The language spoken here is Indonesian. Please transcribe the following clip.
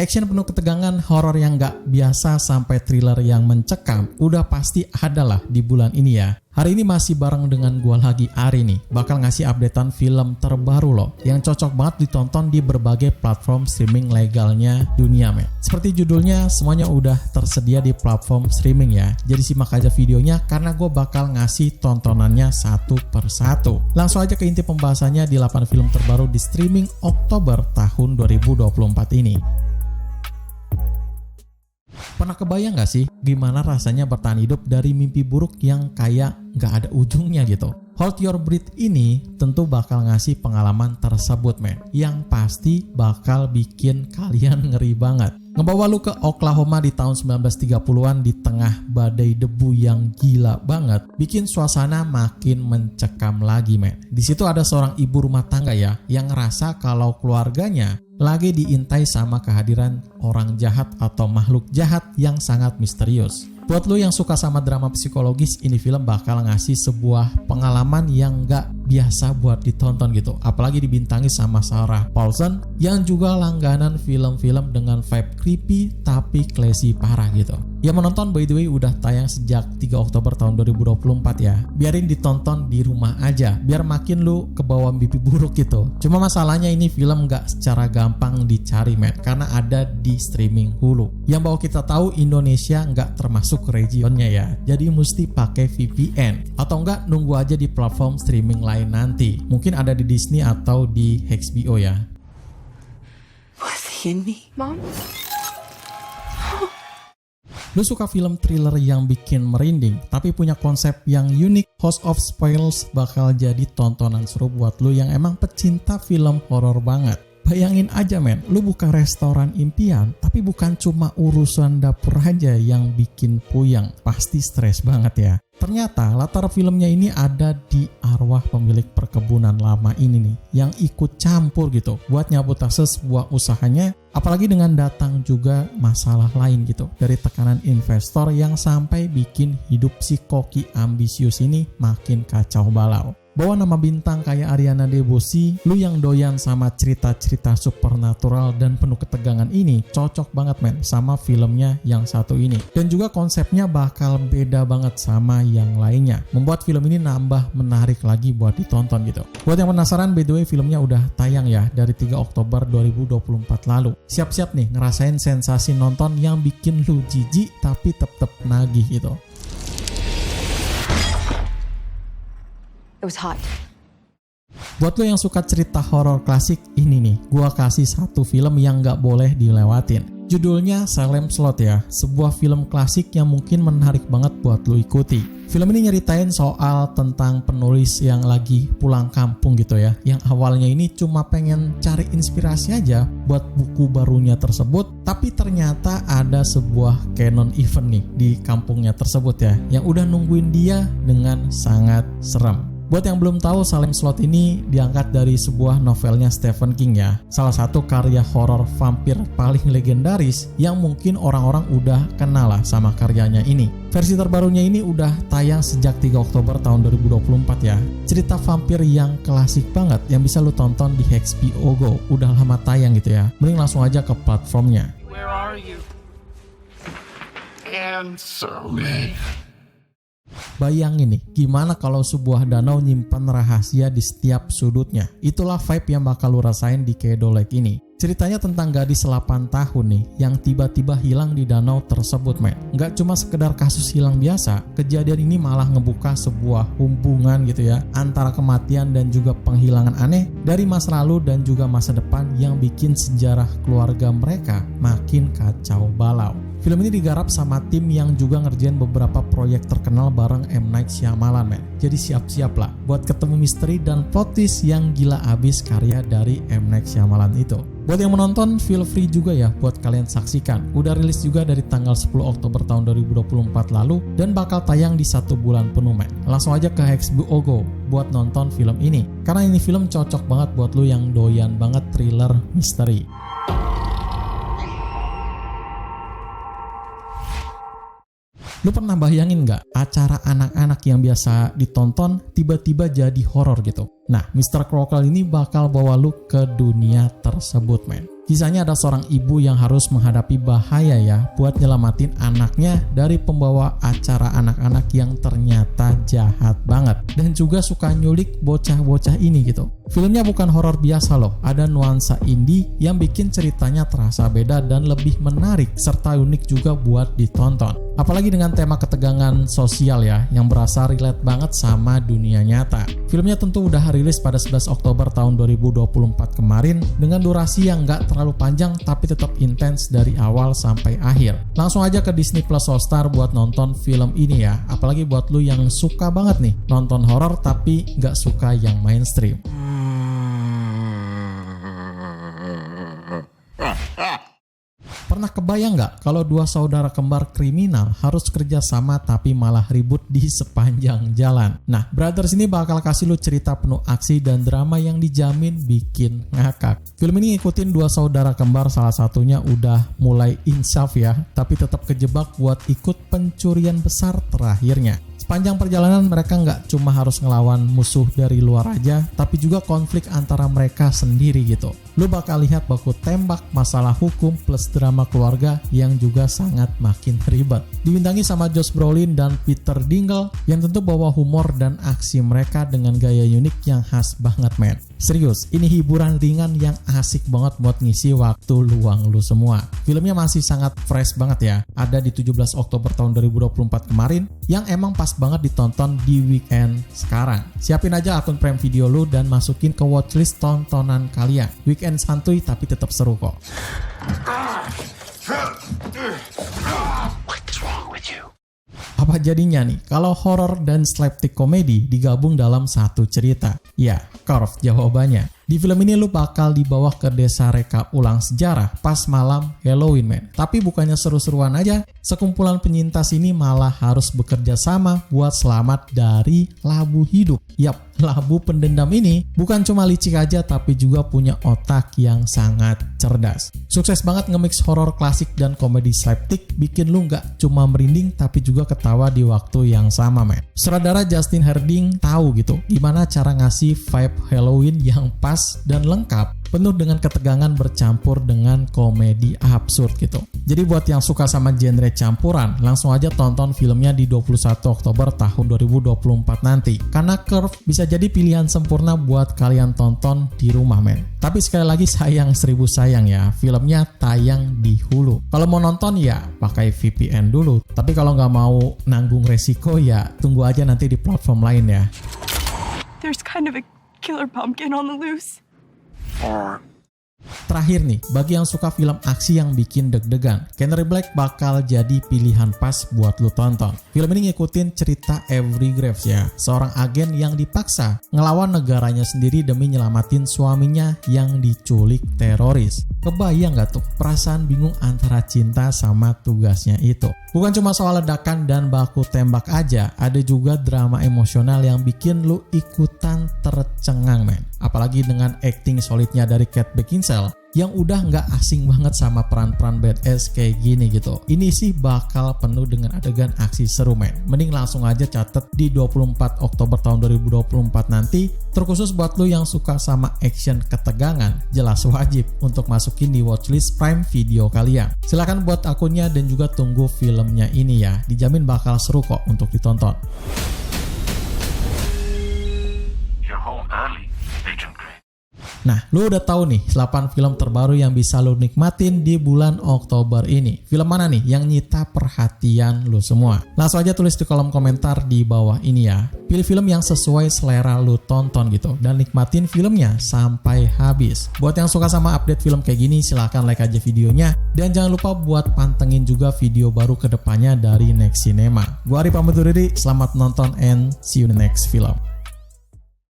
Action penuh ketegangan, horor yang gak biasa sampai thriller yang mencekam udah pasti ada lah di bulan ini ya. Hari ini masih bareng dengan gua lagi, Ari nih, bakal ngasih updatean film terbaru loh yang cocok banget ditonton di berbagai platform streaming legalnya dunia men. Seperti judulnya, semuanya udah tersedia di platform streaming ya. Jadi simak aja videonya karena gue bakal ngasih tontonannya satu per satu. Langsung aja ke inti pembahasannya di 8 film terbaru di streaming Oktober tahun 2024 ini. Pernah kebayang gak sih gimana rasanya bertahan hidup dari mimpi buruk yang kayak gak ada ujungnya gitu? Hold Your Breath ini tentu bakal ngasih pengalaman tersebut men, yang pasti bakal bikin kalian ngeri banget. Ngebawa lu ke Oklahoma di tahun 1930-an di tengah badai debu yang gila banget, bikin suasana makin mencekam lagi men. Di situ ada seorang ibu rumah tangga ya yang ngerasa kalau keluarganya lagi diintai sama kehadiran orang jahat atau makhluk jahat yang sangat misterius. Buat lo yang suka sama drama psikologis, ini film bakal ngasih sebuah pengalaman yang gak biasa buat ditonton gitu. Apalagi dibintangi sama Sarah Paulson yang juga langganan film-film dengan vibe creepy tapi classy parah gitu. Yang menonton by the way udah tayang sejak 3 Oktober tahun 2024 ya. Biarin ditonton di rumah aja, biar makin lu kebawa mimpi buruk gitu. Cuma masalahnya ini film gak secara gampang dicari men, karena ada di streaming Hulu. Yang bawa kita tahu Indonesia gak termasuk regionnya ya, jadi mesti pakai VPN atau enggak nunggu aja di platform streaming lain nanti. Mungkin ada di Disney atau di HBO ya. Was he in me, Mom? Lu suka film thriller yang bikin merinding tapi punya konsep yang unik? House of Spoils bakal jadi tontonan seru buat lu yang emang pecinta film horor banget. Bayangin aja men, lu buka restoran impian tapi bukan cuma urusan dapur aja yang bikin puyeng, pasti stres banget ya. Ternyata latar filmnya ini ada di arwah pemilik perkebunan lama ini nih yang ikut campur gitu buat nyabotase sebuah usahanya, apalagi dengan datang juga masalah lain gitu dari tekanan investor yang sampai bikin hidup si koki ambisius ini makin kacau balau. Bawa nama bintang kayak Ariana DeBose, lu yang doyan sama cerita-cerita supernatural dan penuh ketegangan ini cocok banget men sama filmnya yang satu ini. Dan juga konsepnya bakal beda banget sama yang lainnya, membuat film ini nambah menarik lagi buat ditonton gitu. Buat yang penasaran, by the way filmnya udah tayang ya dari 3 Oktober 2024 lalu. Siap-siap nih ngerasain sensasi nonton yang bikin lu jijik tapi tetep nagih gitu. It was hot. Buat lo yang suka cerita horor klasik, ini nih gua kasih satu film yang gak boleh dilewatin. Judulnya Salem Slot ya, sebuah film klasik yang mungkin menarik banget buat lo ikuti. Film ini nyeritain soal tentang penulis yang lagi pulang kampung gitu ya, yang awalnya ini cuma pengen cari inspirasi aja buat buku barunya tersebut, tapi ternyata ada sebuah canon event nih di kampungnya tersebut ya, yang udah nungguin dia dengan sangat serem. Buat yang belum tahu, Salem Slot ini diangkat dari sebuah novelnya Stephen King ya. Salah satu karya horor vampir paling legendaris yang mungkin orang-orang udah kenal lah sama karyanya ini. Versi terbarunya ini udah tayang sejak 3 Oktober tahun 2024 ya. Cerita vampir yang klasik banget yang bisa lu tonton di HBO Go. Udah lama tayang gitu ya. Mending langsung aja ke platformnya. Where are you? Answer me. Bayangin nih, gimana kalau sebuah danau nyimpan rahasia di setiap sudutnya. Itulah vibe yang bakal lu rasain di Kedo Lake ini. Ceritanya tentang gadis 8 tahun nih yang tiba-tiba hilang di danau tersebut men. Nggak cuma sekedar kasus hilang biasa, kejadian ini malah ngebuka sebuah hubungan gitu ya antara kematian dan juga penghilangan aneh dari masa lalu dan juga masa depan yang bikin sejarah keluarga mereka makin kacau balau. Film ini digarap sama tim yang juga ngerjain beberapa proyek terkenal bareng M. Night Shyamalan men. Jadi siap-siap lah buat ketemu misteri dan plot twist yang gila abis karya dari M. Night Shyamalan itu. Buat yang menonton, feel free juga ya buat kalian saksikan. Udah rilis juga dari tanggal 10 Oktober tahun 2024 lalu dan bakal tayang di 1 bulan penuh men. Langsung aja ke HBO Go buat nonton film ini. Karena ini film cocok banget buat lu yang doyan banget thriller misteri. Lu pernah bayangin gak acara anak-anak yang biasa ditonton tiba-tiba jadi horor gitu? Nah, Mr. Crockle ini bakal bawa lu ke dunia tersebut men. Kisahnya ada seorang ibu yang harus menghadapi bahaya ya buat nyelamatin anaknya dari pembawa acara anak-anak yang ternyata jahat banget dan juga suka nyulik bocah-bocah ini gitu. Filmnya bukan horor biasa loh, ada nuansa indie yang bikin ceritanya terasa beda dan lebih menarik serta unik juga buat ditonton. Apalagi dengan tema ketegangan sosial ya, yang berasa relate banget sama dunia nyata. Filmnya tentu udah rilis pada 11 Oktober tahun 2024 kemarin dengan durasi yang gak terlalu panjang tapi tetap intens dari awal sampai akhir. Langsung aja ke Disney Plus Hotstar buat nonton film ini ya, apalagi buat lu yang suka banget nih nonton horor tapi gak suka yang mainstream. Pernah kebayang nggak kalau dua saudara kembar kriminal harus kerja sama tapi malah ribut di sepanjang jalan? Nah, Brothers ini bakal kasih lu cerita penuh aksi dan drama yang dijamin bikin ngakak. Film ini ngikutin dua saudara kembar, salah satunya udah mulai insaf ya, tapi tetap kejebak buat ikut pencurian besar terakhirnya. Sepanjang perjalanan mereka nggak cuma harus ngelawan musuh dari luar aja, tapi juga konflik antara mereka sendiri gitu. Lu bakal lihat baku tembak, masalah hukum, plus drama keluarga yang juga sangat makin ribet. Dibintangi sama Josh Brolin dan Peter Dinklage yang tentu bawa humor dan aksi mereka dengan gaya unik yang khas banget men. Serius, ini hiburan ringan yang asik banget buat ngisi waktu luang lu semua. Filmnya masih sangat fresh banget ya. Ada di 17 Oktober tahun 2024 kemarin yang emang pas banget ditonton di weekend sekarang. Siapin aja akun Prime Video lu dan masukin ke watchlist tontonan kalian. Weekend santuy tapi tetap seru kok. What's wrong with you? Apa jadinya nih kalau horor dan slapstick komedi digabung dalam satu cerita? Ya, Curve jawabannya. Di film ini lu bakal dibawa ke desa reka ulang sejarah pas malam Halloween men. Tapi bukannya seru-seruan aja, sekumpulan penyintas ini malah harus bekerja sama buat selamat dari labu hidup. Yap, labu pendendam ini bukan cuma licik aja tapi juga punya otak yang sangat cerdas. Sukses banget nge-mix horor klasik dan komedi slapstick, bikin lu nggak cuma merinding tapi juga ketawa di waktu yang sama men. Sutradara Justin Harding tahu gitu gimana cara ngasih vibe Halloween yang pas dan lengkap, penuh dengan ketegangan bercampur dengan komedi absurd gitu. Jadi buat yang suka sama genre campuran, langsung aja tonton filmnya di 21 Oktober tahun 2024 nanti. Karena Curve bisa jadi pilihan sempurna buat kalian tonton di rumah men. Tapi sekali lagi sayang 1000 sayang ya, filmnya tayang di Hulu. Kalau mau nonton ya pakai VPN dulu. Tapi kalau nggak mau nanggung resiko ya tunggu aja nanti di platform lain ya. There's kind of a killer pumpkin on the loose. Terakhir nih, bagi yang suka film aksi yang bikin deg-degan, Canary Black bakal jadi pilihan pas buat lu tonton. Film ini ngikutin cerita Avery Graves ya, seorang agen yang dipaksa ngelawan negaranya sendiri demi nyelamatin suaminya yang diculik teroris. Kebayang gak tuh perasaan bingung antara cinta sama tugasnya itu? Bukan cuma soal ledakan dan baku tembak aja, ada juga drama emosional yang bikin lu ikutan tercengang men. Apalagi dengan acting solidnya dari Kate Beckinsale yang udah nggak asing banget sama peran-peran badass kayak gini gitu. Ini sih bakal penuh dengan adegan aksi seru men. Mending langsung aja catet di 24 Oktober tahun 2024 nanti. Terkhusus buat lu yang suka sama action ketegangan, jelas wajib untuk masukin di watchlist Prime Video kalian. Silahkan buat akunnya dan juga tunggu filmnya ini ya. Dijamin bakal seru kok untuk ditonton. You're home early, Agent Grey. Nah, lu udah tahu nih 8 film terbaru yang bisa lu nikmatin di bulan Oktober ini. Film mana nih yang nyita perhatian lu semua? Langsung aja tulis di kolom komentar di bawah ini ya. Pilih film yang sesuai selera lu tonton gitu dan nikmatin filmnya sampai habis. Buat yang suka sama update film kayak gini, silahkan like aja videonya dan jangan lupa buat pantengin juga video baru kedepannya dari Next Cinema. Gua Ari pamit undur diri, selamat nonton and see you in the next film.